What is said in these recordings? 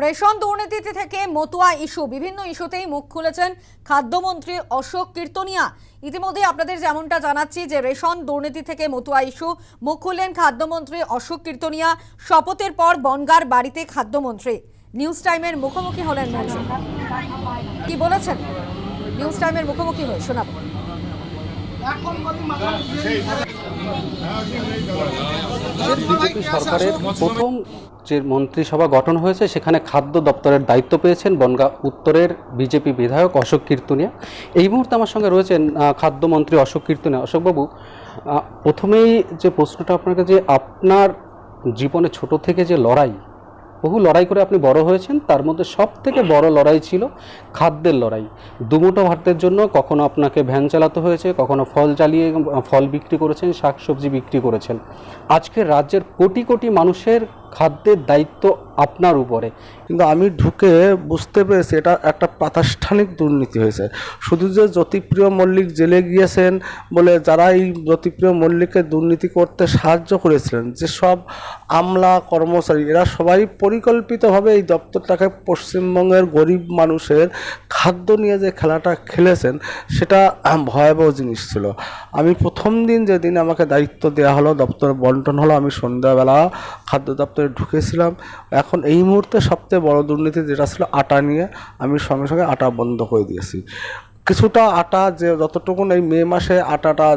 Ration দুর্নীতি থেকে Matua issue, বিভিন্ন ইস্যুতেই মুখ খুলেছেন খাদ্যমন্ত্রী অশোক কীর্তনিয়া। ইতিমধ্যে আপনাদের যেমনটা জানাচ্ছি যে রেশন দুর্নীতি থেকে মতুয়া ইস্যু, মুখ খুললেন খাদ্যমন্ত্রী অশোক কীর্তনিয়া। শপথের পর বনগাঁর বাড়িতে খাদ্যমন্ত্রী নিউজ টাইমের মুখোমুখি হলেন মন্ত্রী। কি বলেছেন নিউজ টাইমের মুখোমুখি হয়ে শোনাবো। বিজেপি সরকারের প্রথম যে মন্ত্রিসভা গঠন হয়েছে সেখানে খাদ্য দপ্তরের দায়িত্ব পেয়েছেন বনগাঁ উত্তরের বিজেপি বিধায়ক অশোক কীর্তনিয়া। এই মুহূর্তে আমার সঙ্গে রয়েছেন খাদ্যমন্ত্রী অশোক কীর্তনিয়া। অশোকবাবু, প্রথমেই যে প্রশ্নটা আপনার কাছে, আপনার জীবনে ছোট থেকে যে লড়াই, বহু লড়াই করে আপনি বড় হয়েছেন, তার মধ্যে সব থেকে বড় লড়াই ছিল খাদ্যের লড়াই। দুমুঠো ভাতের জন্য কখনো আপনাকে ভ্যান চালাতে হয়েছে, কখনো ফল বিক্রি করেছেন, শাকসবজি বিক্রি করেছেন। আজকে রাজ্যের কোটি কোটি মানুষের খাদ্যের দায়িত্ব আপনার উপরে। কিন্তু আমি ঢুকে বুঝতে পেরেছি এটা একটা প্রাতিষ্ঠানিক দুর্নীতি হয়েছে। শুধু যে জ্যোতিপ্রিয় মল্লিক জেলে গিয়েছেন বলে যারা এই জ্যোতিপ্রিয় মল্লিককে দুর্নীতি করতে সাহায্য করেছিলেন, যেসব আমলা কর্মচারী, এরা সবাই পরিকল্পিতভাবে এই দপ্তরটাকে পশ্চিমবঙ্গের গরিব মানুষের খাদ্য নিয়ে যে খেলাটা খেলেছেন সেটা ভয়াবহ জিনিস ছিল। আমি প্রথম দিন যেদিন আমাকে দায়িত্ব দেওয়া হলো, দপ্তর বন্টন হলো, আমি সন্ধ্যাবেলা খাদ্য দপ্তরে ঢুকেছিলাম। এখন এই মুহূর্তে সবচেয়ে বড় দুর্নীতি যেটা ছিল আটা নিয়ে, আমি সঙ্গে সঙ্গে আটা বন্ধ করে দিয়েছি। কিছুটা আটা, যে যতটুকুন এই মে মাসে আটাটা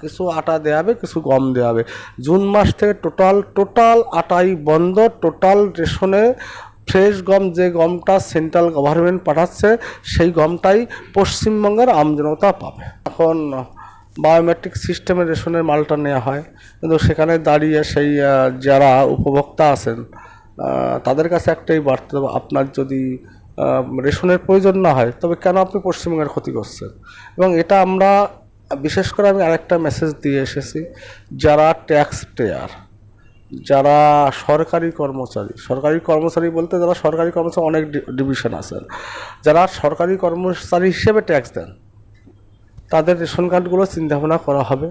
কিছু আটা দেওয়া হবে, কিছু গম দেওয়া হবে। জুন মাস থেকে টোটাল আটাই বন্ধ। টোটাল রেশনে ফ্রেশ গম, যে গমটা সেন্ট্রাল গভর্নমেন্ট পাঠাচ্ছে সেই গমটাই পশ্চিমবঙ্গের আমজনতা পাবে। এখন বায়োমেট্রিক সিস্টেমে রেশনের মালটা নেওয়া হয়, কিন্তু সেখানে দাঁড়িয়ে সেই যারা উপভোক্তা আছেন তাদের কাছে একটাই বার্তা দেবো, আপনার যদি রেশনের প্রয়োজন না হয় তবে কেন আপনি পশ্চিমবঙ্গের ক্ষতি করছেন। এবং এটা আমরা বিশেষ করে আমি আরেকটা মেসেজ দিয়ে এসেছি, যারা ট্যাক্স পেয়ার, যারা সরকারি কর্মচারী বলতে যারা সরকারি কর্মচারী অনেক ডিভিশন আছেন, যারা সরকারি কর্মচারী হিসেবে ট্যাক্স দেন, তাদের রেশন কার্ডগুলো চিন্তাভাবনা করা হবে।